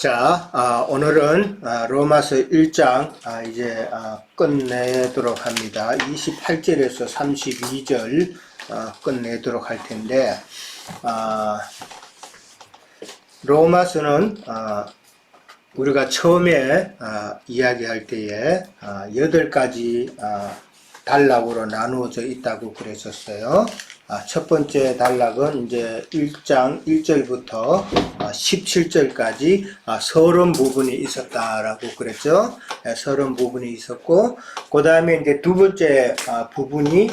자, 오늘은 로마서 1장 이제 끝내도록 합니다. 28절에서 32절 끝내도록 할 텐데, 로마서는 우리가 처음에 이야기할 때에 8가지 단락으로 나누어져 있다고 그랬었어요. 첫 번째 단락은 이제 1장 1절부터 17절까지 서론 부분이 있었다라고 그랬죠. 서론 부분이 있었고, 그 다음에 이제 두 번째 부분이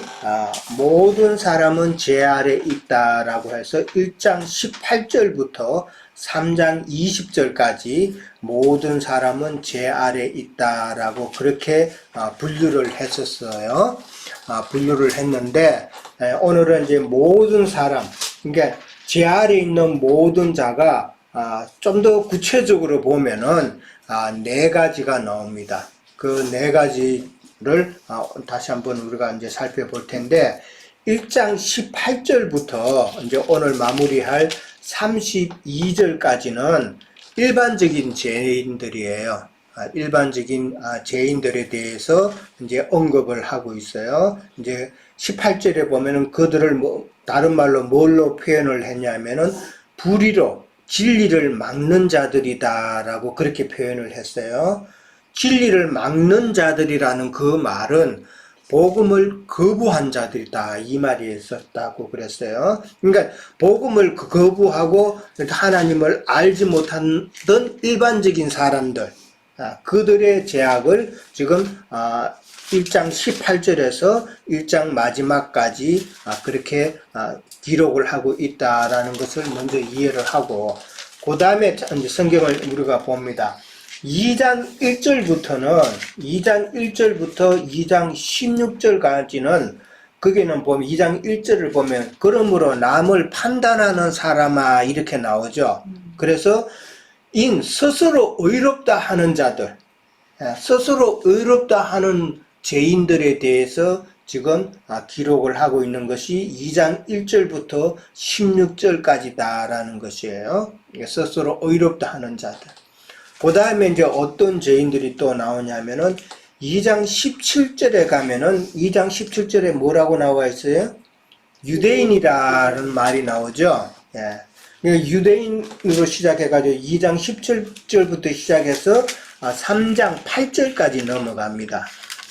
모든 사람은 죄 아래 있다라고 해서 1장 18절부터 3장 20절까지 모든 사람은 죄 아래 있다라고 그렇게 분류를 했었어요. 분류를 했는데, 오늘은 이제 모든 사람, 그러니까 죄 아래 있는 모든 자가 좀 더 구체적으로 보면은 4가지가 나옵니다. 그 4가지를 다시 한번 우리가 이제 살펴볼 텐데, 1장 18절부터 이제 오늘 마무리할 32절까지는 일반적인 죄인들이에요. 일반적인 죄인들에 대해서 이제 언급을 하고 있어요. 이제 18절에 보면은 그들을 다른 말로 뭘로 표현을 했냐면은 불의로 진리를 막는 자들이다라고 그렇게 표현을 했어요. 진리를 막는 자들이라는 그 말은 복음을 거부한 자들이다 이 말이 있었다고 그랬어요. 그러니까 복음을 거부하고 하나님을 알지 못하던 일반적인 사람들, 그들의 죄악을 지금 1장 18절에서 1장 마지막까지 그렇게 기록을 하고 있다라는 것을 먼저 이해를 하고, 그 다음에 이제 성경을 우리가 봅니다. 2장 1절부터 2장 16절까지는 거기는 보면 2장 1절을 보면 그러므로 남을 판단하는 사람아 이렇게 나오죠. 그래서 스스로 의롭다 하는 자들, 스스로 의롭다 하는 죄인들에 대해서 지금 기록을 하고 있는 것이 2장 1절부터 16절까지다라는 것이에요. 스스로 의롭다 하는 자들. 그 다음에 이제 어떤 죄인들이 또 나오냐면은 2장 17절에 가면은 2장 17절에 뭐라고 나와 있어요? 유대인이라는 말이 나오죠. 유대인으로 시작해가지고 2장 17절부터 시작해서 3장 8절까지 넘어갑니다.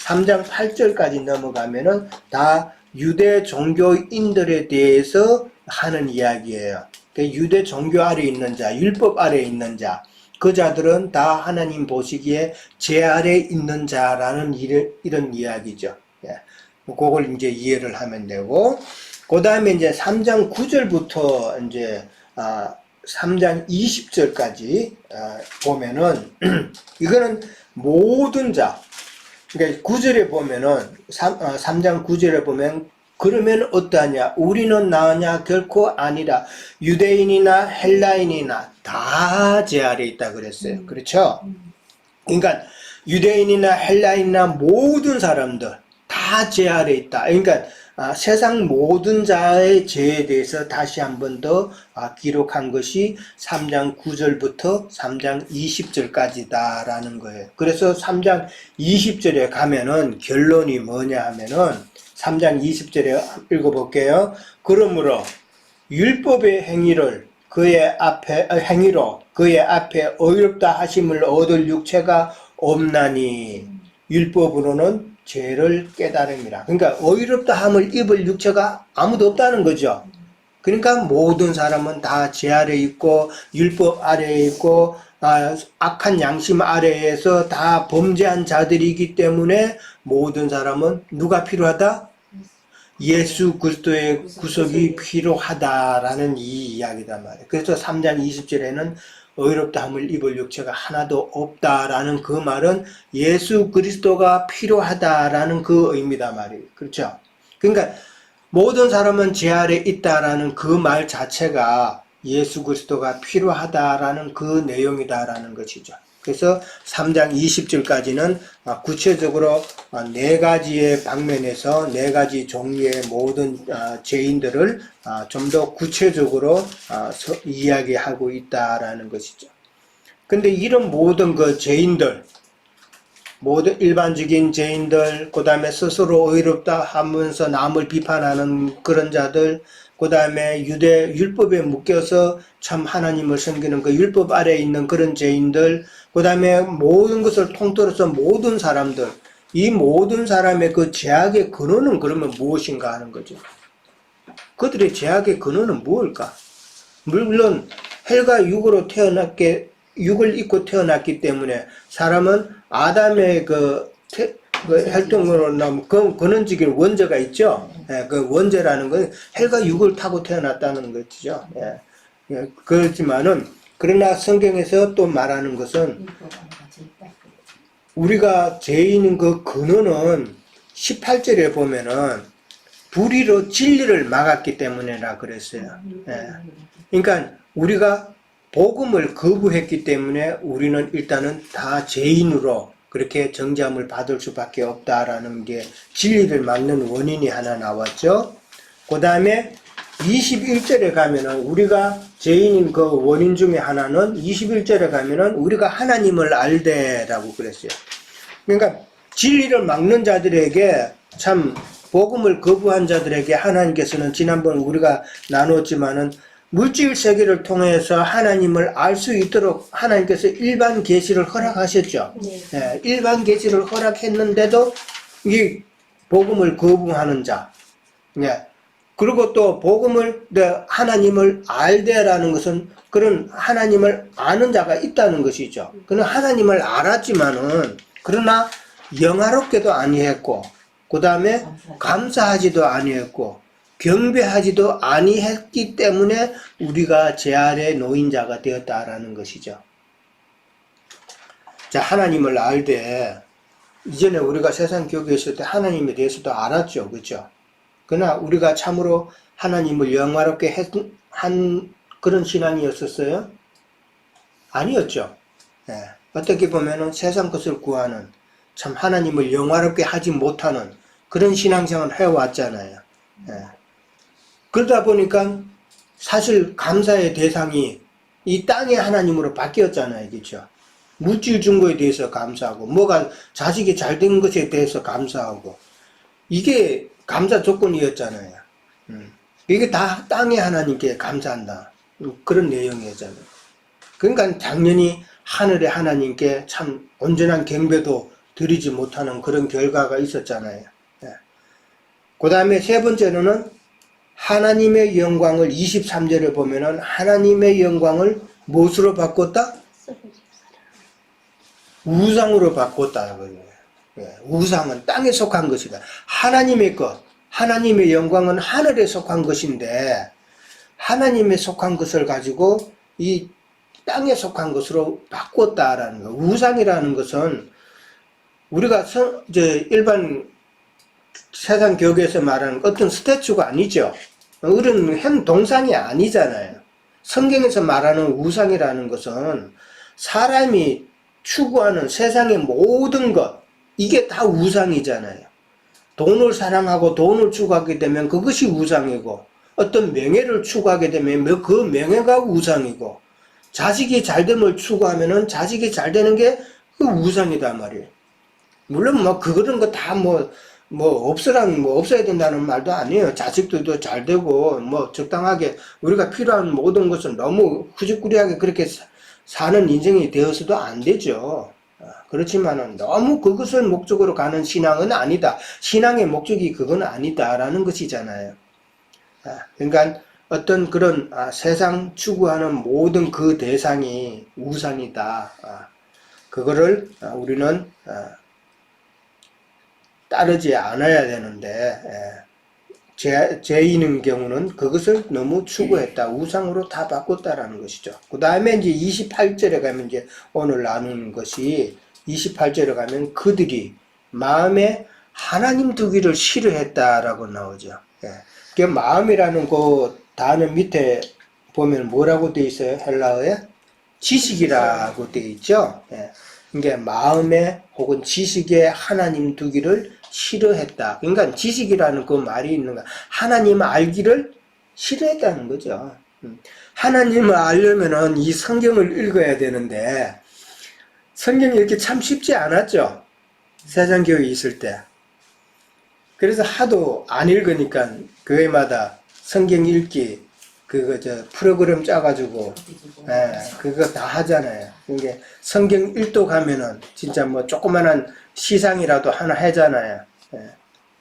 3장 8절까지 넘어가면은 다 유대 종교인들에 대해서 하는 이야기예요. 유대 종교 아래 있는 자, 율법 아래 있는 자, 그 자들은 다 하나님 보시기에 죄 아래 있는 자라는 이런 이야기죠. 그걸 이제 이해를 하면 되고, 그 다음에 이제 3장 9절부터 이제 3장 20절까지 보면은 이거는 모든 자, 그러니까 9절에 보면은 3장 9절에 보면 그러면 어떠하냐? 우리는 나으냐? 결코 아니라 유대인이나 헬라인이나 다 죄 아래 있다 그랬어요. 그렇죠? 그러니까 유대인이나 헬라인이나 모든 사람들 다 죄 아래 있다. 그러니까 세상 모든 자의 죄에 대해서 다시 한 번 더 기록한 것이 3장 9절부터 3장 20절까지다라는 거예요. 그래서 3장 20절에 가면은 결론이 뭐냐 하면은 3장 20절에 읽어볼게요. 그러므로 율법의 행위로 그의 앞에 의롭다 하심을 얻을 육체가 없나니 율법으로는 죄를 깨달음이라. 그러니까 의롭다 함을 입을 육체가 아무도 없다는 거죠. 그러니까 모든 사람은 다 죄 아래 있고 율법 아래에 있고 악한 양심 아래에서 다 범죄한 자들이기 때문에 모든 사람은 누가 필요하다? 예수 그리스도의 구속이 필요하다라는 이 이야기단 말이에요. 그래서 3장 20절에는 의롭다 함을 입을 육체가 하나도 없다라는 그 말은 예수 그리스도가 필요하다라는 그 의미다 말이에요. 그렇죠? 그러니까 모든 사람은 죄 아래 있다라는 그 말 자체가 예수 그리스도가 필요하다라는 그 내용이다라는 것이죠. 그래서 3장 20절까지는 구체적으로 4가지의 방면에서 4가지 종류의 모든 죄인들을 좀 더 구체적으로 이야기하고 있다라는 것이죠. 근데 이런 모든 그 죄인들, 모든 일반적인 죄인들, 그 다음에 스스로 의롭다 하면서 남을 비판하는 그런 자들, 그 다음에 유대 율법에 묶여서 참 하나님을 섬기는 그 율법 아래에 있는 그런 죄인들, 그 다음에 모든 것을 통틀어서 모든 사람들, 이 모든 사람의 그 죄악의 근원은 그러면 무엇인가 하는 거죠. 그들의 죄악의 근원은 무엇일까? 물론 헬과 육을 입고 태어났기 때문에 사람은 아담의 그 활동으로 나면 근원적인 원죄가 있죠. 예, 그 원죄라는 건 헬과 육을 타고 태어났다는 것이죠. 예. 예, 그렇지만은 그러나 성경에서 또 말하는 것은 우리가 죄인인 그 근원은 18절에 보면은 불의로 진리를 막았기 때문이라 그랬어요. 예. 그러니까 우리가 복음을 거부했기 때문에 우리는 일단은 다 죄인으로 그렇게 정죄함을 받을 수밖에 없다라는 게 진리를 막는 원인이 하나 나왔죠. 그 다음에 21절에 가면은 우리가 죄인인 그 원인 중에 하나는 21절에 가면은 우리가 하나님을 알되라고 그랬어요. 그러니까 진리를 막는 자들에게 참 복음을 거부한 자들에게 하나님께서는 지난번 우리가 나눴지만은 물질 세계를 통해서 하나님을 알 수 있도록 하나님께서 일반 계시를 허락하셨죠. 네. 예, 일반 계시를 허락했는데도 이 복음을 거부하는 자, 예. 그리고 또 복음을 하나님을 알되라는 것은 그런 하나님을 아는 자가 있다는 것이죠. 그는 하나님을 알았지만은 그러나 영화롭게도 아니했고, 그 다음에 감사하지도 아니했고, 경배하지도 아니했기 때문에 우리가 죄 아래 놓인 자가 되었다라는 것이죠. 자, 하나님을 알되 이전에 우리가 세상 교회에 있을 때 하나님에 대해서도 알았죠, 그렇죠? 그러나 우리가 참으로 하나님을 영화롭게 한 그런 신앙이었었어요? 아니었죠. 예. 어떻게 보면은 세상 것을 구하는 참 하나님을 영화롭게 하지 못하는 그런 신앙생활을 해왔잖아요. 예. 그러다 보니까 사실 감사의 대상이 이 땅의 하나님으로 바뀌었잖아요. 그렇죠? 물질 준 거에 대해서 감사하고 뭐가 자식이 잘 된 것에 대해서 감사하고 이게 감사 조건이었잖아요. 이게 다 땅의 하나님께 감사한다. 그런 내용이었잖아요. 그러니까 당연히 하늘의 하나님께 참 온전한 경배도 드리지 못하는 그런 결과가 있었잖아요. 그 다음에 세 번째로는 하나님의 영광을 23절에 보면은 하나님의 영광을 무엇으로 바꿨다? 우상으로 바꿨다. 우상은 땅에 속한 것이다. 하나님의 것, 하나님의 영광은 하늘에 속한 것인데 하나님에 속한 것을 가지고 이 땅에 속한 것으로 바꿨다라는 거. 우상이라는 것은 우리가 이제 일반 세상 교계에서 말하는 어떤 스태츄가 아니죠. 그런 행동상이 아니잖아요. 성경에서 말하는 우상이라는 것은 사람이 추구하는 세상의 모든 것, 이게 다 우상이잖아요. 돈을 사랑하고 돈을 추구하게 되면 그것이 우상이고, 어떤 명예를 추구하게 되면 그 명예가 우상이고, 자식이 잘됨을 추구하면은 자식이 잘 되는 게 그 우상이단 말이에요. 물론 그런 거 다 없어야 된다는 말도 아니에요. 자식들도 잘 되고, 적당하게 우리가 필요한 모든 것을 너무 후지꾸리하게 그렇게 사는 인생이 되어서도 안 되죠. 그렇지만은 너무 그것을 목적으로 가는 신앙은 아니다. 신앙의 목적이 그건 아니다라는 것이잖아요. 그러니까 어떤 그런 세상 추구하는 모든 그 대상이 우상이다. 그거를 우리는 따르지 않아야 되는데 죄인인 경우는 그것을 너무 추구했다. 우상으로 다 바꿨다라는 것이죠. 그 다음에 이제 28절에 가면 이제 오늘 나누는 것이 28절에 가면 그들이 마음에 하나님 두기를 싫어했다라고 나오죠. 그 마음이라는 그 단어 밑에 보면 뭐라고 되어 있어요? 헬라어에? 지식이라고 되어 있죠. 그러니까 마음에 혹은 지식에 하나님 두기를 싫어했다. 그러니까 지식이라는 그 말이 있는 거야. 하나님 알기를 싫어했다는 거죠. 하나님을 알려면은 이 성경을 읽어야 되는데, 성경이 이렇게 참 쉽지 않았죠. 세상교회 있을 때. 그래서 하도 안 읽으니까 교회마다 성경 읽기 프로그램 짜가지고 그거 다 하잖아요. 이게 성경 일독하면은 진짜 뭐 조그만한 시상이라도 하나 하잖아요.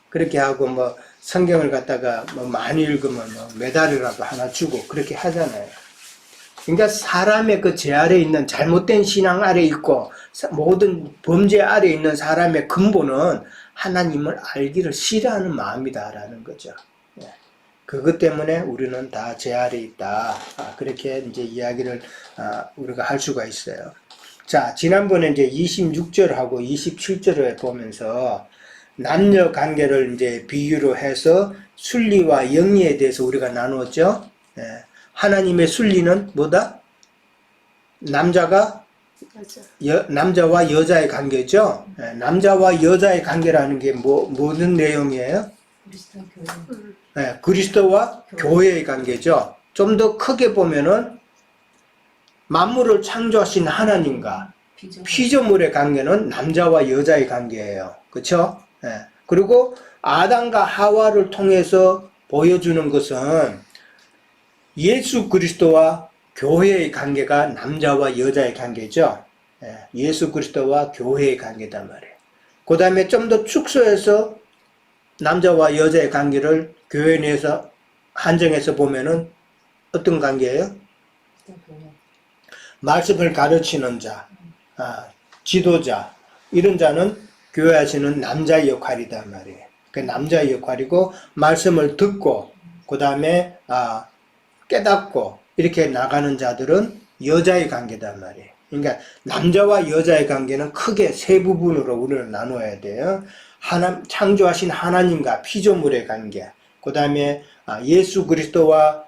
그렇게 하고 뭐 성경을 갖다가 뭐 많이 읽으면 뭐 메달이라도 하나 주고 그렇게 하잖아요. 그러니까 사람의 그 제 아래 있는 잘못된 신앙 아래 있고 모든 범죄 아래 있는 사람의 근본은 하나님을 알기를 싫어하는 마음이다라는 거죠. 그것 때문에 우리는 다 제 아래 있다. 그렇게 이제 이야기를 우리가 할 수가 있어요. 자, 지난번에 이제 26절하고 27절을 보면서 남녀 관계를 이제 비유로 해서 순리와 영리에 대해서 우리가 나누었죠. 하나님의 순리는 뭐다? 남자와 여자의 관계죠. 남자와 여자의 관계라는 게 무슨 내용이에요? 그리스도와 교회의 관계죠. 좀 더 크게 보면은 만물을 창조하신 하나님과 피조물의 관계는 남자와 여자의 관계예요. 그렇죠? 그리고 아담과 하와를 통해서 보여주는 것은 예수 그리스도와 교회의 관계가 남자와 여자의 관계죠. 예수 그리스도와 교회의 관계단 말이에요. 그 다음에 좀 더 축소해서 남자와 여자의 관계를 교회 내에서 한정해서 보면은 어떤 관계예요? 말씀을 가르치는 자, 지도자, 이런 자는 교회하시는 남자의 역할이단 말이에요. 그 남자의 역할이고, 말씀을 듣고, 그 다음에 깨닫고 이렇게 나가는 자들은 여자의 관계단 말이에요. 그러니까 남자와 여자의 관계는 크게 세 부분으로 우리는 나눠야 돼요. 창조하신 하나님과 피조물의 관계, 그 다음에 예수 그리스도와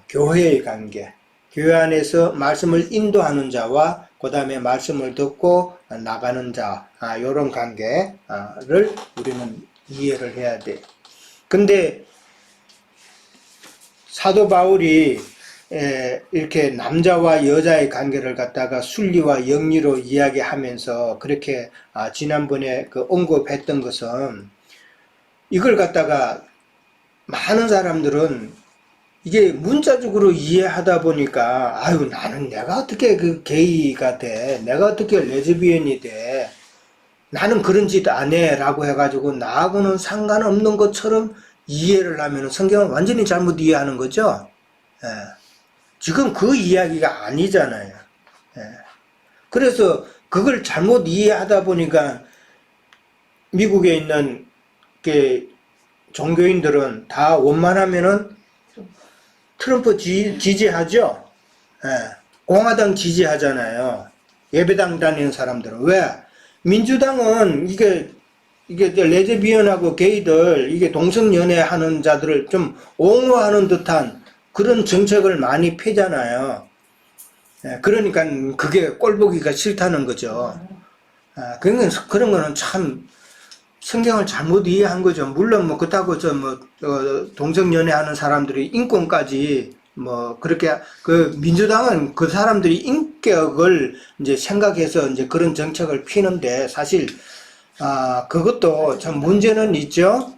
교회의 관계, 교회 안에서 말씀을 인도하는 자와 그 다음에 말씀을 듣고 나가는 자, 이런 관계를 우리는 이해를 해야 돼요. 근데 사도 바울이 이렇게 남자와 여자의 관계를 갖다가 순리와 영리로 이야기하면서 그렇게 지난번에 언급했던 것은, 이걸 갖다가 많은 사람들은 이게 문자적으로 이해하다 보니까 아유, 나는 내가 어떻게 게이가 돼, 내가 어떻게 레즈비언이 돼, 나는 그런 짓 안 해 라고 해가지고 나하고는 상관없는 것처럼 이해를 하면 성경은 완전히 잘못 이해하는 거죠. 지금 그 이야기가 아니잖아요. 그래서 그걸 잘못 이해하다 보니까 미국에 있는 종교인들은 다 원만하면은 트럼프 지지하죠. 공화당 지지하잖아요. 예배당 다니는 사람들은. 왜? 민주당은 이게 레즈비언하고 게이들, 이게 동성연애 하는 자들을 좀 옹호하는 듯한 그런 정책을 많이 펴잖아요. 그러니까 그게 꼴보기가 싫다는 거죠. 그런 거는 참 성경을 잘못 이해한 거죠. 물론 뭐 그렇다고 동성연애 하는 사람들이 인권까지 그렇게 민주당은 그 사람들이 인격을 이제 생각해서 이제 그런 정책을 피는데, 사실 그것도 참 문제는 있죠.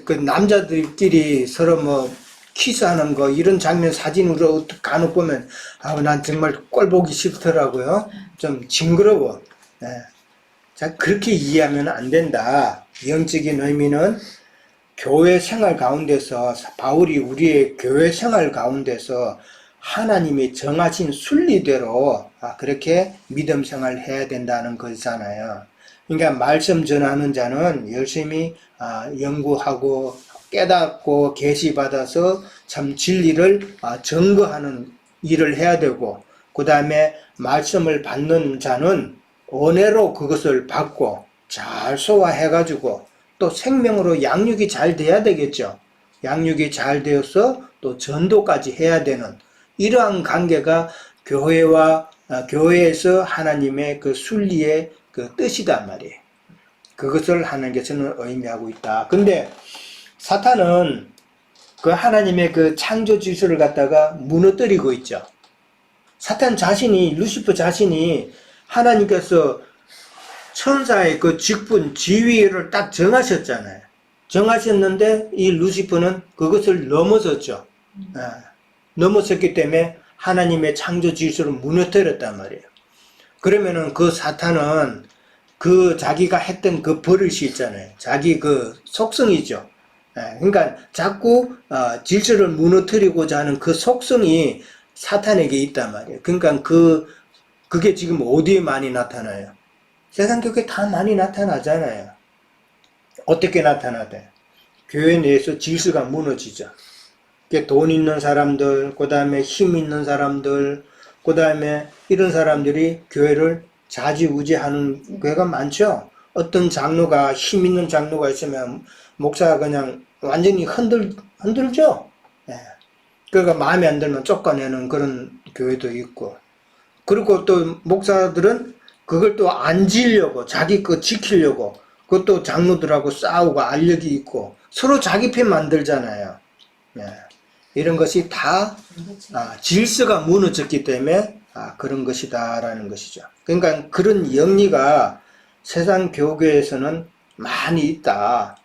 그 남자들끼리 서로 키스하는 거, 이런 장면 사진으로 간혹 보면 난 정말 꼴보기 싫더라고요. 좀 징그러워. 자, 그렇게 이해하면 안 된다. 영적인 의미는 교회 생활 가운데서, 바울이 우리의 교회 생활 가운데서 하나님이 정하신 순리대로 그렇게 믿음 생활 해야 된다는 거잖아요. 그러니까 말씀 전하는 자는 열심히 연구하고 깨닫고 계시받아서 참 진리를 증거하는 일을 해야 되고, 그 다음에 말씀을 받는 자는 은혜로 그것을 받고 잘 소화해가지고 또 생명으로 양육이 잘 돼야 되겠죠. 양육이 잘 되어서 또 전도까지 해야 되는 이러한 관계가 교회에서 하나님의 그 순리의 그 뜻이단 말이에요. 그것을 하는 게 저는 의미하고 있다. 근데 사탄은 그 하나님의 그 창조 질서를 갖다가 무너뜨리고 있죠. 사탄 자신이, 루시퍼 자신이 하나님께서 천사의 그 직분, 지위를 딱 정하셨잖아요. 정하셨는데 이 루시퍼는 그것을 넘어섰죠. 넘어섰기 때문에 하나님의 창조 질서를 무너뜨렸단 말이에요. 그러면은 그 사탄은 그 자기가 했던 그 버릇이 있잖아요. 자기 그 속성이죠. 그러니까 자꾸 질서를 무너뜨리고자 하는 그 속성이 사탄에게 있단 말이에요. 그러니까 그게 지금 어디에 많이 나타나요? 세상 교회 다 많이 나타나잖아요. 어떻게 나타나대? 교회 내에서 질서가 무너지죠. 돈 있는 사람들, 그 다음에 힘 있는 사람들, 그 다음에 이런 사람들이 교회를 좌지우지하는 교회가 많죠. 어떤 장로가, 힘 있는 장로가 있으면 목사가 그냥 완전히 흔들죠. 그러니까 마음에 안 들면 쫓아내는 그런 교회도 있고. 그리고 또 목사들은 그걸 또 안 지려고, 자기 거 지키려고, 그것도 장로들하고 싸우고 알력이 있고, 서로 자기 편 만들잖아요. 이런 것이 다 질서가 무너졌기 때문에 그런 것이다라는 것이죠. 그러니까 그런 영리가 세상 교회에서는 많이 있다.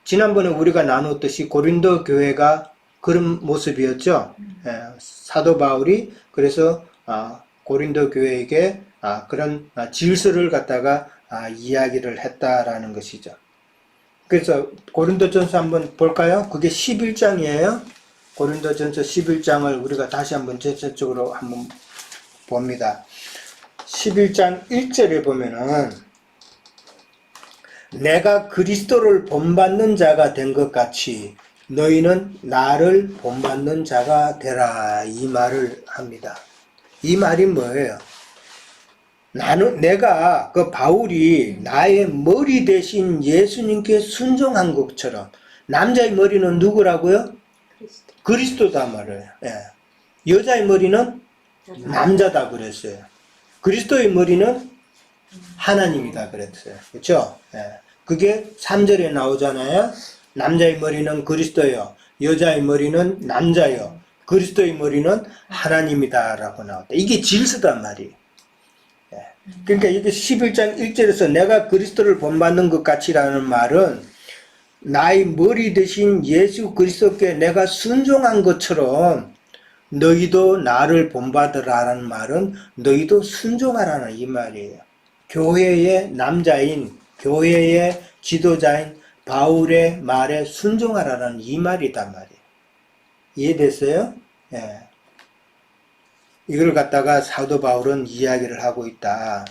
지난번에 우리가 나눴듯이 고린도 교회가 그런 모습이었죠. 사도 바울이 그래서 고린도 교회에게 그런 질서를 갖다가 이야기를 했다라는 것이죠. 그래서 고린도전서 한번 볼까요? 그게 11장이에요. 고린도전서 11장을 우리가 다시 한번 전체적으로 한번 봅니다. 11장 1절에 보면은 내가 그리스도를 본받는 자가 된 것 같이 너희는 나를 본받는 자가 되라, 이 말을 합니다. 이 말이 뭐예요? 내가 그 바울이 나의 머리 대신 예수님께 순종한 것처럼, 남자의 머리는 누구라고요? 그리스도다 말이에요. 여자의 머리는 남자다 그랬어요. 그리스도의 머리는 하나님이다 그랬어요. 그렇죠? 그게 3절에 나오잖아요. 남자의 머리는 그리스도요, 여자의 머리는 남자요, 그리스도의 머리는 하나님이다 라고 나왔다. 이게 질서단 말이에요. 그러니까 이게 11장 1절에서 내가 그리스도를 본받는 것 같이라는 말은 나의 머리 대신 예수 그리스도께 내가 순종한 것처럼 너희도 나를 본받으라는 말은 너희도 순종하라는 이 말이에요. 교회의 남자인, 교회의 지도자인 바울의 말에 순종하라는 이 말이단 말이에요. 이해됐어요? 이걸 갖다가 사도 바울은 이야기를 하고 있다.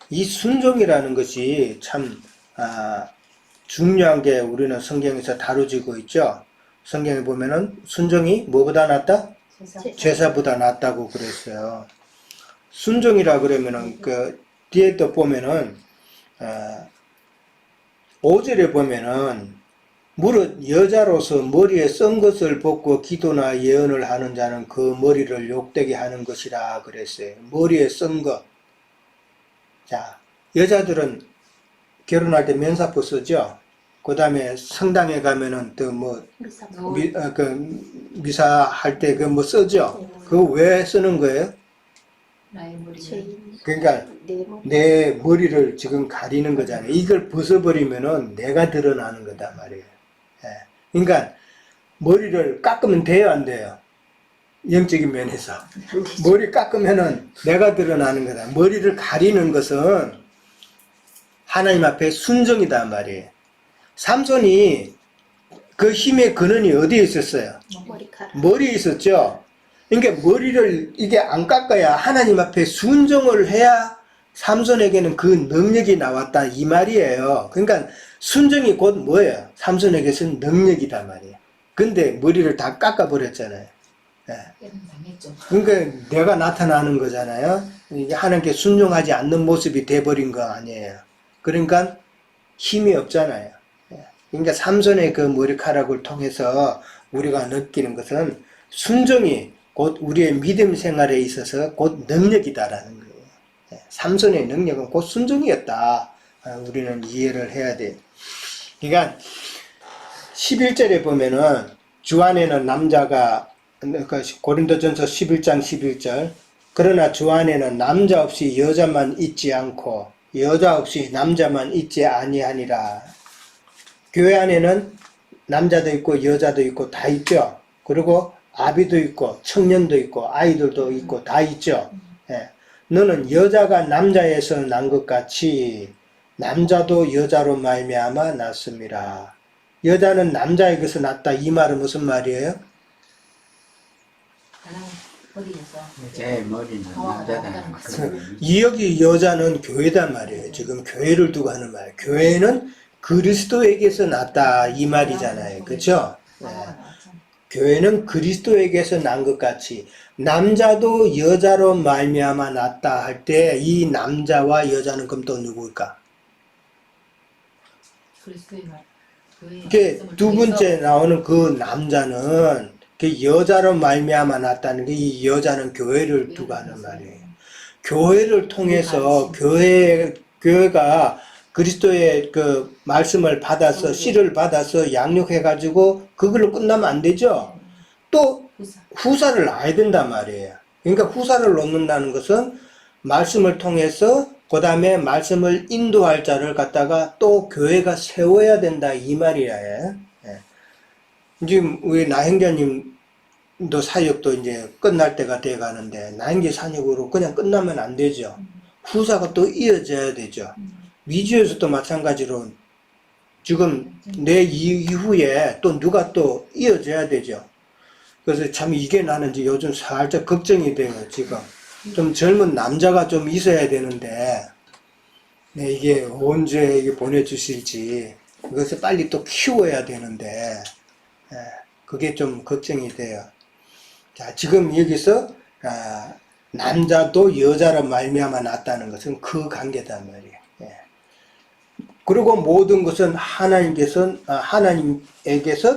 이 순종이라는 것이 참 중요한 게 우리는 성경에서 다뤄지고 있죠. 성경에 보면은 순종이 뭐보다 낫다? 제사보다 낫다고 그랬어요. 순종이라 그러면은 그 뒤에 또 보면은 5절에 보면은 무릇 여자로서 머리에 쓴 것을 벗고 기도나 예언을 하는 자는 그 머리를 욕되게 하는 것이라 그랬어요. 머리에 쓴 것. 자, 여자들은 결혼할 때 면사포 쓰죠. 그 다음에 성당에 가면은 또 뭐 미사 할 때 그 뭐 쓰죠. 그거 왜 쓰는 거예요? 나의 머리. 그러니까 내 머리를 지금 가리는 거잖아요. 이걸 벗어버리면은 내가 드러나는 거다 말이에요. 그러니까 머리를 깎으면 돼요, 안 돼요? 영적인 면에서 머리 깎으면은 내가 드러나는 거다. 머리를 가리는 것은 하나님 앞에 순종이다 말이에요. 삼손이 그 힘의 근원이 어디에 있었어요? 머리에 있었죠. 그러니까 머리를 이게 안 깎아야 하나님 앞에 순종을 해야 삼손에게는 그 능력이 나왔다 이 말이에요. 그러니까 순종이 곧 뭐예요? 삼손에게서는 능력이다 말이에요. 근데 머리를 다 깎아버렸잖아요. 그러니까 내가 나타나는 거잖아요. 이게 하나님께 순종하지 않는 모습이 돼버린 거 아니에요. 그러니까 힘이 없잖아요. 그러니까 삼손의 그 머리카락을 통해서 우리가 느끼는 것은 순종이 곧 우리의 믿음 생활에 있어서 곧 능력이다라는 거예요. 삼손의 능력은 곧 순종이었다. 우리는 이해를 해야 돼요. 그러니까 11절에 보면은 주 안에는 남자가 고린도전서 11장 11절 그러나 주 안에는 남자 없이 여자만 있지 않고 여자 없이 남자만 있지 아니하니라. 교회 안에는 남자도 있고 여자도 있고 다 있죠. 그리고 아비도 있고 청년도 있고 아이들도 있고 다 있죠. 예. 너는 여자가 남자에서 난 것 같이 남자도 여자로 말미암아 났습니다. 여자는 남자에게서 났다. 이 말은 무슨 말이에요? 하나님 머리에서 제 머리는 남자다. 여기 여자는 교회다 말이에요. 지금 교회를 두고 하는 말. 교회는 그리스도에게서 났다 이 말이잖아요. 그렇죠? 교회는 그리스도에게서 난 것 같이 남자도 여자로 말미암아 났다 할 때 이 남자와 여자는 그럼 또 누구일까? 그리스도의 말. 이게 두 번째 나오는 그 남자는 그 여자로 말미암아 났다는 게 이 여자는 교회를 두고 하는 말이에요. 교회를 통해서 교회가 그리스도의 그 말씀을 받아서 씨를 받아서 양육해가지고 그걸로 끝나면 안 되죠. 또 후사를 놔야 된단 말이에요. 그러니까 후사를 놓는다는 것은 말씀을 통해서 그 다음에 말씀을 인도할 자를 갖다가 또 교회가 세워야 된다 이 말이에요. 지금 우리 나행자님도 사역도 이제 끝날 때가 돼 가는데 나행자 사역으로 그냥 끝나면 안 되죠. 후사가 또 이어져야 되죠. 미주에서도 마찬가지로 지금 내 이후에 또 누가 또 이어져야 되죠. 그래서 참 이게 나는 이제 요즘 살짝 걱정이 돼요. 지금 좀 젊은 남자가 좀 있어야 되는데 네, 이게 언제 이게 보내주실지 이것을 빨리 또 키워야 되는데 그게 좀 걱정이 돼요. 자, 지금 여기서 남자도 여자로 말미암아 났다는 것은 그 관계단 말이에요. 그리고 모든 것은 하나님에게서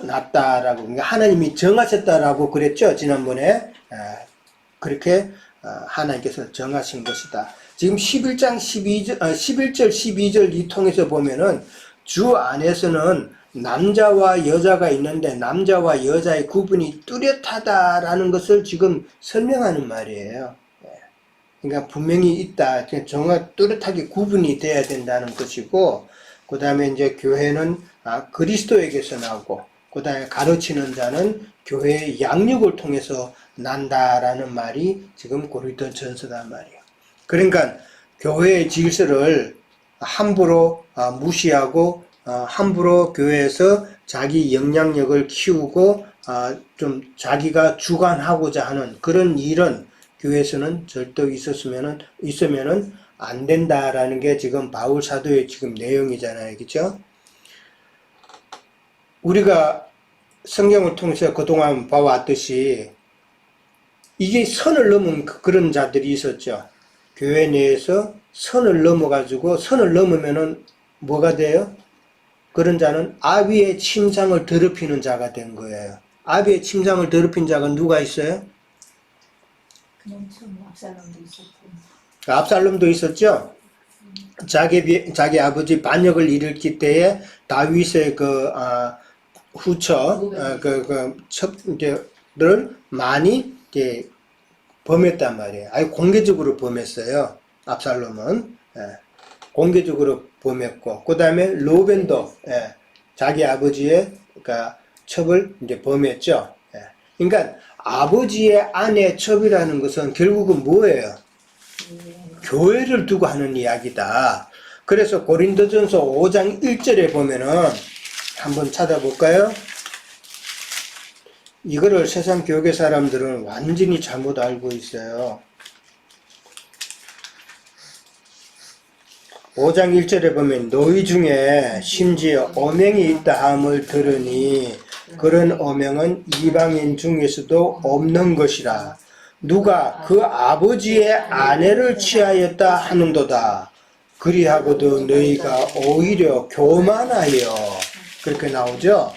났다라고, 그러니까 하나님이 정하셨다라고 그랬죠, 지난번에. 그렇게 하나님께서 정하신 것이다. 지금 11장 11절 12절 이 통해서 보면은 주 안에서는 남자와 여자가 있는데 남자와 여자의 구분이 뚜렷하다라는 것을 지금 설명하는 말이에요. 그러니까 분명히 있다. 뚜렷하게 구분이 돼야 된다는 것이고, 그 다음에 이제 교회는 그리스도에게서 나오고, 그 다음에 가르치는 자는 교회의 양육을 통해서 난다라는 말이 지금 고린도전서단 말이에요. 그러니까 교회의 질서를 함부로 무시하고 함부로 교회에서 자기 영향력을 키우고 좀 자기가 주관하고자 하는 그런 일은 교회에서는 절대 있으면은 안 된다라는 게 지금 바울 사도의 지금 내용이잖아요. 그죠? 우리가 성경을 통해서 그동안 봐왔듯이 이게 선을 넘은 그런 자들이 있었죠. 교회 내에서 선을 넘어가지고 선을 넘으면은 뭐가 돼요? 그런 자는 아비의 침상을 더럽히는 자가 된 거예요. 아비의 침상을 더럽힌 자가 누가 있어요? 그냥 처음 압살롬도 있었고. 압살롬도 있었죠. 자기 아버지 반역을 일으킬 때에 다윗의 첩들을 많이 이제 범했단 말이에요. 아주 공개적으로 범했어요. 압살롬은 공개적으로 범했고, 그 다음에 로벤도 자기 아버지의 첩을 이제 범했죠. 그러니까 아버지의 아내 첩이라는 것은 결국은 뭐예요? 교회를 두고 하는 이야기다. 그래서 고린도전서 5장 1절에 보면은 한번 찾아볼까요? 이거를 세상 교회 사람들은 완전히 잘못 알고 있어요. 5장 1절에 보면 너희 중에 심지어 어명이 있다 함을 들으니 그런 어명은 이방인 중에서도 없는 것이라. 누가 그 아버지의 아내를 취하였다 하는도다. 그리하고도 너희가 오히려 교만하여, 그렇게 나오죠.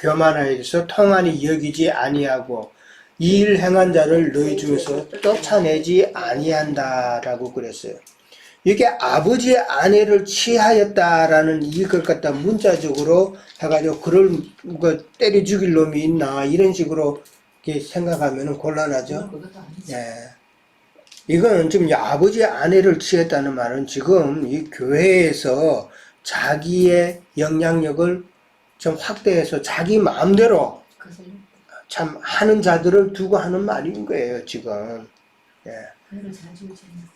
교만하여서 통한이 여기지 아니하고 이 일 행한 자를 너희 중에서 쫓아내지 아니한다라고 그랬어요. 이게 아버지의 아내를 취하였다라는 이걸 갖다 문자적으로 해가지고 그를 때려 죽일 놈이 있나 이런 식으로 이렇게 생각하면 곤란하죠. 그것도 아니지. 예. 이거는 지금 아버지의 아내를 취했다는 말은 지금 이 교회에서 자기의 영향력을 좀 확대해서 자기 마음대로 그것을 참 하는 자들을 두고 하는 말인 거예요, 지금. 예. 그를 자주지는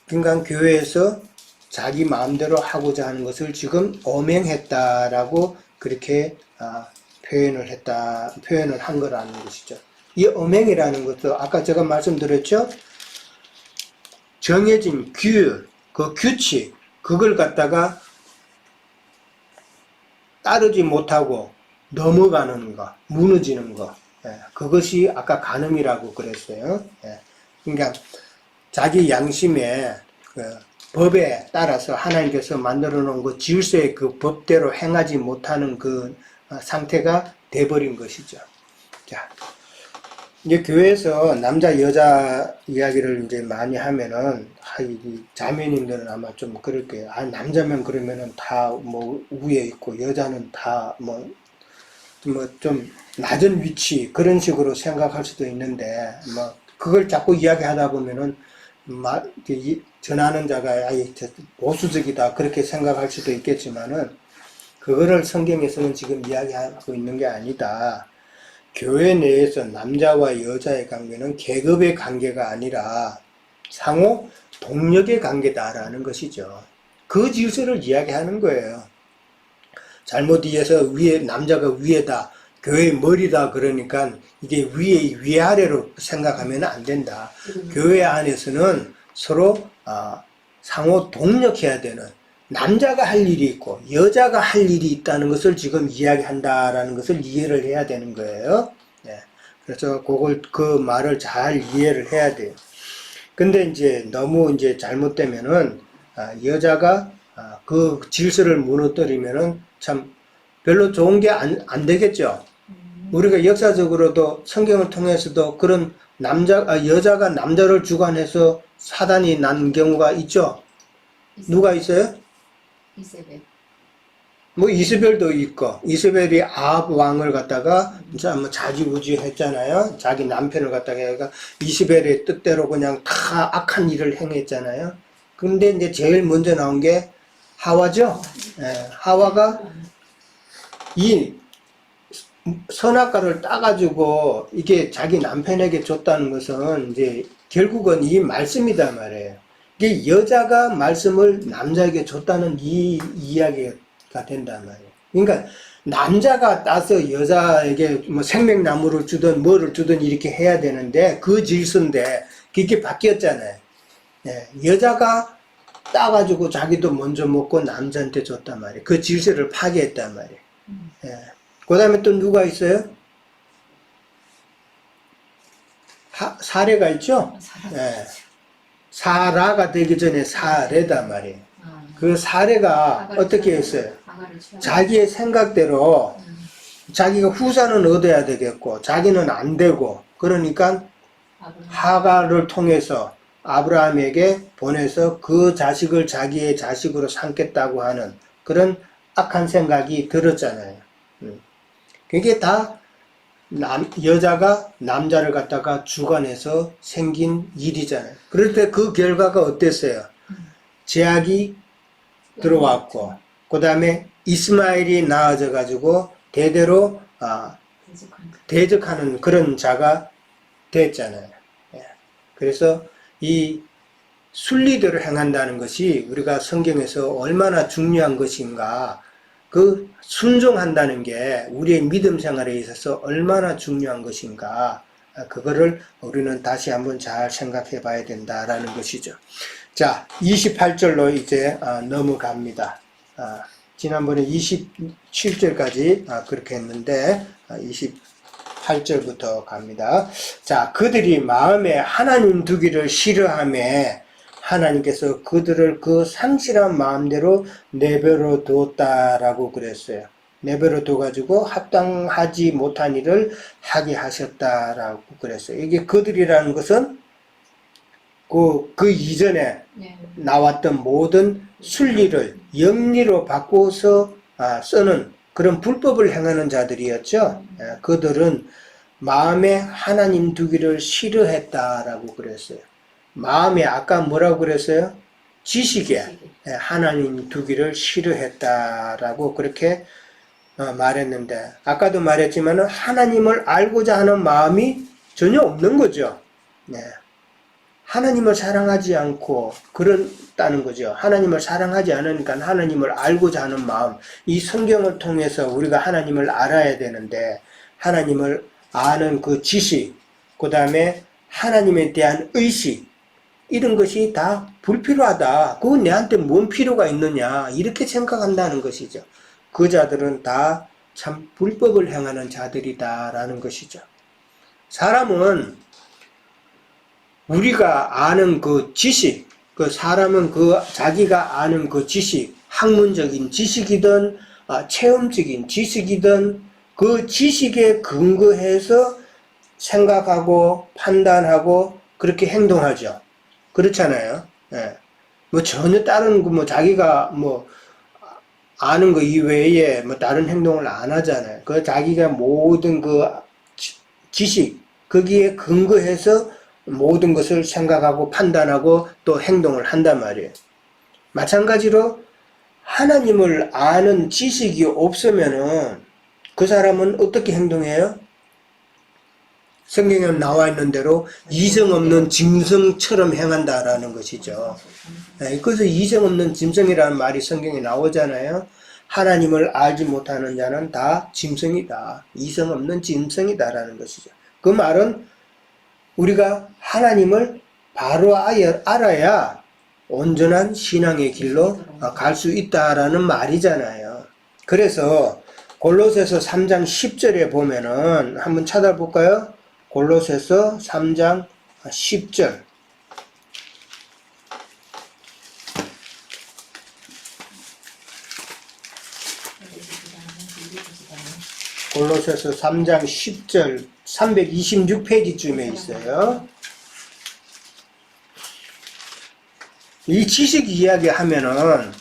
그러니까 교회에서 자기 마음대로 하고자 하는 것을 지금 엄행했다라고 그렇게 표현을 한 거라는 것이죠. 이 엄행이라는 것도 아까 제가 말씀드렸죠? 정해진 규율, 그 규칙, 그걸 갖다가 따르지 못하고 넘어가는 거, 무너지는 거, 예, 그것이 아까 간음이라고 그랬어요. 예, 그러니까 자기 양심에 그 법에 따라서 하나님께서 만들어 놓은 그 질서의 그 법대로 행하지 못하는 그 상태가 돼버린 것이죠. 자, 이제 교회에서 남자 여자 이야기를 이제 많이 하면은 이 자매님들은 아마 좀 그럴 거예요. 남자면 그러면은 다 뭐 위에 있고 여자는 다 뭐 좀 낮은 위치 그런 식으로 생각할 수도 있는데 뭐 그걸 자꾸 이야기하다 보면은 전하는 자가 보수적이다 그렇게 생각할 수도 있겠지만은 그거를 성경에서는 지금 이야기하고 있는 게 아니다. 교회 내에서 남자와 여자의 관계는 계급의 관계가 아니라 상호 동력의 관계다라는 것이죠. 그 질서를 이야기하는 거예요. 잘못 이해서 남자가 위에다, 교회의 머리다 그러니까 이게 위아래로 생각하면 안 된다. 교회 안에서는 서로 상호 동력해야 되는, 남자가 할 일이 있고 여자가 할 일이 있다는 것을 지금 이야기한다라는 것을 이해를 해야 되는 거예요. 네. 그래서 그 말을 잘 이해를 해야 돼요. 근데 이제 너무 이제 잘못되면은 여자가 그 질서를 무너뜨리면은 참 별로 좋은 게 안 되겠죠. 우리가 역사적으로도 성경을 통해서도 그런 여자가 남자를 주관해서 사단이 난 경우가 있죠. 누가 있어요? 이세벨. 뭐 이스벨도 있고, 이스벨이 아합 왕을 갖다가 뭐 자지우지 했잖아요. 자기 남편을 갖다가 이스벨의 뜻대로 그냥 다 악한 일을 행했잖아요. 근데 이제 제일 먼저 나온 게 하와죠. 예, 하와가 이 선악과를 따가지고 이게 자기 남편에게 줬다는 것은 이제 결국은 이 말씀이다 말이에요. 이게 여자가 말씀을 남자에게 줬다는 이 이야기가 된단 말이에요. 그러니까 남자가 따서 여자에게 뭐 생명나무를 주든 뭐를 주든 이렇게 해야 되는데 그 질서인데 그게 바뀌었잖아요. 예, 여자가 따가지고 자기도 먼저 먹고 남자한테 줬단 말이에요. 그 질서를 파괴했단 말이에요. 예. 그 다음에 또 누가 있어요? 사례가 있죠? 예. 사라가 되기 전에 사례다 말이에요. 그 사례가 어떻게 했어요? 자기의 생각대로 자기가 후사는 얻어야 되겠고 자기는 안 되고 그러니까 하가를 통해서 아브라함에게 보내서 그 자식을 자기의 자식으로 삼겠다고 하는 그런 악한 생각이 들었잖아요. 그게 다 여자가 남자를 갖다가 주관해서 생긴 일이잖아요. 그럴 때 그 결과가 어땠어요? 제약이 들어왔고 그 다음에 이스마엘이 낳아져 가지고 대대로 대적하는 그런 자가 됐잖아요. 그래서 이 순리대로 행한다는 것이 우리가 성경에서 얼마나 중요한 것인가, 그 순종한다는 게 우리의 믿음 생활에 있어서 얼마나 중요한 것인가, 그거를 우리는 다시 한번 잘 생각해 봐야 된다라는 것이죠. 자, 28절로 이제 넘어갑니다. 지난번에 27절까지 그렇게 했는데 28절부터 갑니다. 자, 그들이 마음에 하나님 두기를 싫어하며 하나님께서 그들을 그 상실한 마음대로 내버려 두었다라고 그랬어요. 내버려 둬가지고 합당하지 못한 일을 하게 하셨다라고 그랬어요. 이게 그들이라는 것은 그 이전에 네. 나왔던 모든 순리를 영리로 바꿔서 쓰는 그런 불법을 행하는 자들이었죠. 그들은 마음에 하나님 두기를 싫어했다라고 그랬어요. 마음에 아까 뭐라고 그랬어요? 지식에 하나님 두기를 싫어했다라고 그렇게 말했는데, 아까도 말했지만 하나님을 알고자 하는 마음이 전혀 없는 거죠. 네. 하나님을 사랑하지 않고 그렇다는 거죠. 하나님을 사랑하지 않으니까 하나님을 알고자 하는 마음, 이 성경을 통해서 우리가 하나님을 알아야 되는데, 하나님을 아는 그 지식, 그 다음에 하나님에 대한 의식, 이런 것이 다 불필요하다. 그건 내한테 뭔 필요가 있느냐, 이렇게 생각한다는 것이죠. 그 자들은 다 참 불법을 행하는 자들이다라는 것이죠. 사람은 우리가 아는 그 지식, 사람은 자기가 아는 그 지식, 학문적인 지식이든 체험적인 지식이든 그 지식에 근거해서 생각하고 판단하고 그렇게 행동하죠. 그렇잖아요. 예. 뭐 전혀 다른 자기가 아는 거 이외에 다른 행동을 안 하잖아요. 자기가 모든 지식, 거기에 근거해서 모든 것을 생각하고 판단하고 또 행동을 한단 말이에요. 마찬가지로 하나님을 아는 지식이 없으면은 그 사람은 어떻게 행동해요? 성경에 나와 있는 대로 이성 없는 짐승처럼 행한다라는 것이죠. 그래서 이성 없는 짐승이라는 말이 성경에 나오잖아요. 하나님을 알지 못하는 자는 다 짐승이다. 이성 없는 짐승이다라는 것이죠. 그 말은 우리가 하나님을 바로 알아야 온전한 신앙의 길로 갈 수 있다라는 말이잖아요. 그래서 골로새서 3장 10절에 보면은 한번 찾아볼까요? 골로새서 3장 10절. 골로새서 3장 10절 326페이지쯤에 있어요. 이 지식 이야기 하면은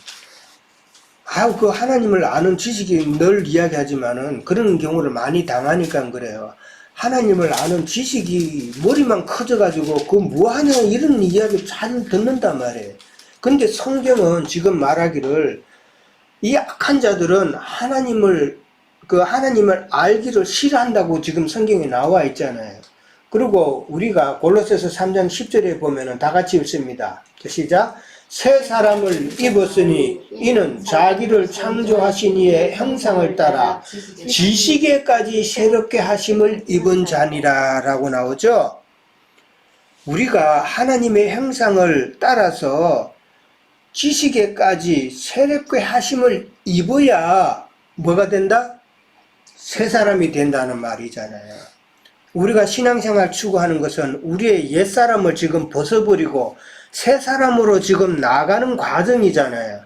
그 하나님을 아는 지식이 늘 이야기하지만은 그런 경우를 많이 당하니까 그래요. 하나님을 아는 지식이 머리만 커져가지고 그 뭐하냐 이런 이야기 잘 듣는단 말이에요. 근데 성경은 지금 말하기를 이 악한 자들은 하나님을 알기를 싫어한다고 지금 성경에 나와 있잖아요. 그리고 우리가 골로새서 3장 10절에 보면은 다 같이 읽습니다. 시작. 새 사람을 입었으니 이는 자기를 창조하신 이의 형상을 따라 지식에까지 새롭게 하심을 입은 자니라 라고 나오죠. 우리가 하나님의 형상을 따라서 지식에까지 새롭게 하심을 입어야 뭐가 된다? 새 사람이 된다는 말이잖아요. 우리가 신앙생활 추구하는 것은 우리의 옛사람을 지금 벗어버리고 새 사람으로 지금 나가는 과정이잖아요.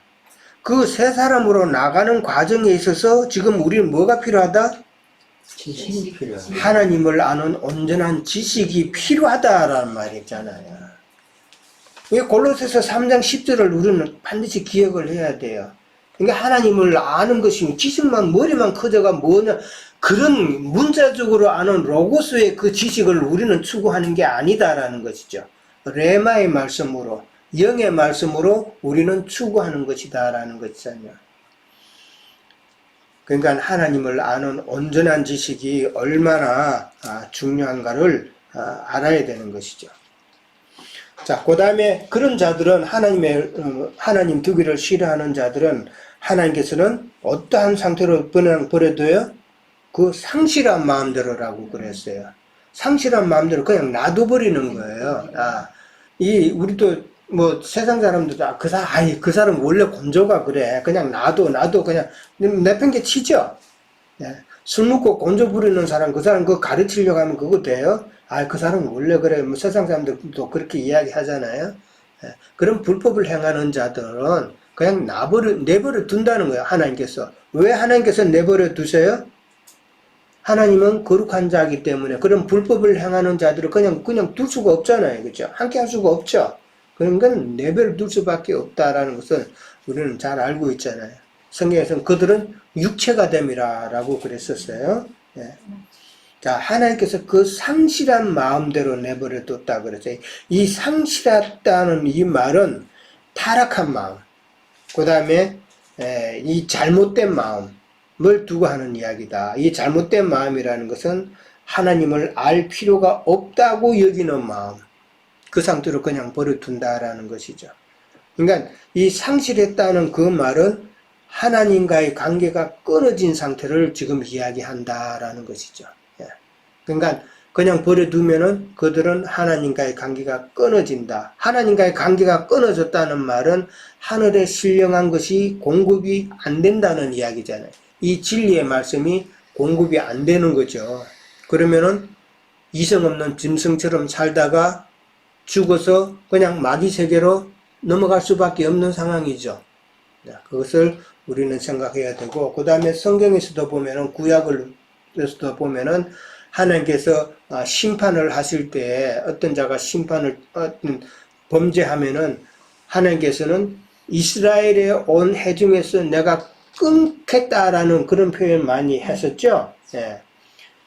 그 새 사람으로 나가는 과정에 있어서 지금 우리는 뭐가 필요하다? 지식이 필요하다. 하나님을 아는 온전한 지식이 필요하다라는 말이잖아요. 이 골로새서 3장 10절을 우리는 반드시 기억을 해야 돼요. 그러니까 하나님을 아는 것이 지식만 머리만 커져가 뭐냐 그런 문자적으로 아는 로고스의 그 지식을 우리는 추구하는 게 아니다라는 것이죠. 레마의 말씀으로 영의 말씀으로 우리는 추구하는 것이다라는 것이잖아요. 그러니까 하나님을 아는 온전한 지식이 얼마나 중요한가를 알아야 되는 것이죠. 자, 그 다음에 그런 자들은 하나님 두기를 싫어하는 자들은 하나님께서는 어떠한 상태로 버려둬요? 그 상실한 마음대로라고 그랬어요. 상실한 마음대로 그냥 놔둬버리는 거예요. 우리도 세상 사람들도 그 사람 원래 곤조가 그래. 그냥 놔둬 그냥 내팽개 치죠. 네. 술 먹고 곤조 부리는 사람, 그 사람 그거 가르치려고 하면 그거 돼요? 그 사람은 원래 그래. 세상 사람들도 그렇게 이야기하잖아요. 네. 그런 불법을 행하는 자들은 그냥 내버려 둔다는 거예요. 하나님께서. 왜 하나님께서 내버려 두세요? 하나님은 거룩한 자이기 때문에 그런 불법을 행하는 자들을 그냥 둘 수가 없잖아요. 그죠? 함께 할 수가 없죠. 그런 건 내버려 둘 수밖에 없다라는 것을 우리는 잘 알고 있잖아요. 성경에서는 그들은 육체가 됨이라고 그랬었어요. 예. 자, 하나님께서 그 상실한 마음대로 내버려 뒀다 그러죠. 이 상실했다는 이 말은 타락한 마음, 그 다음에 이 잘못된 마음을 두고 하는 이야기다. 이 잘못된 마음이라는 것은 하나님을 알 필요가 없다고 여기는 마음, 그 상태로 그냥 버려둔다라는 것이죠. 그러니까 이 상실했다는 그 말은 하나님과의 관계가 끊어진 상태를 지금 이야기한다라는 것이죠. 예. 그러니까 그냥 버려두면은 그들은 하나님과의 관계가 끊어진다. 하나님과의 관계가 끊어졌다는 말은 하늘에 신령한 것이 공급이 안 된다는 이야기잖아요. 이 진리의 말씀이 공급이 안 되는 거죠. 그러면은 이성 없는 짐승처럼 살다가 죽어서 그냥 마귀 세계로 넘어갈 수밖에 없는 상황이죠. 그것을 우리는 생각해야 되고, 그 다음에 성경에서도 보면은, 구약에서도 보면은 하나님께서 심판을 하실 때 어떤 자가 범죄하면은 하나님께서는 이스라엘의 온 회중에서 내가 끊겠다라는 그런 표현 많이 했었죠. 예.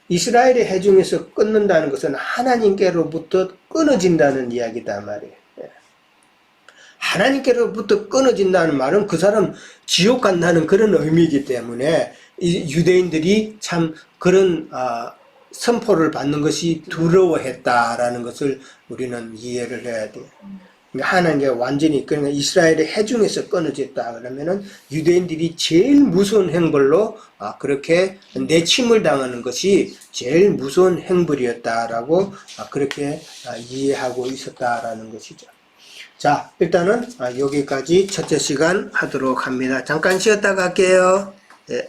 이스라엘의 회중에서 끊는다는 것은 하나님께로부터 끊어진다는 이야기다 말이에요. 예. 하나님께로부터 끊어진다는 말은 그 사람 지옥 간다는 그런 의미이기 때문에 이 유대인들이 참 그런 선포를 받는 것이 두려워했다라는 것을 우리는 이해를 해야 돼요. 하나님께 완전히 그러니까 이스라엘의 회중에서 끊어졌다 그러면은 유대인들이 제일 무서운 행벌로 그렇게 내침을 당하는 것이 제일 무서운 행벌이었다라고 그렇게 이해하고 있었다라는 것이죠. 자, 일단은 여기까지 첫째 시간 하도록 합니다. 잠깐 쉬었다 갈게요. 네.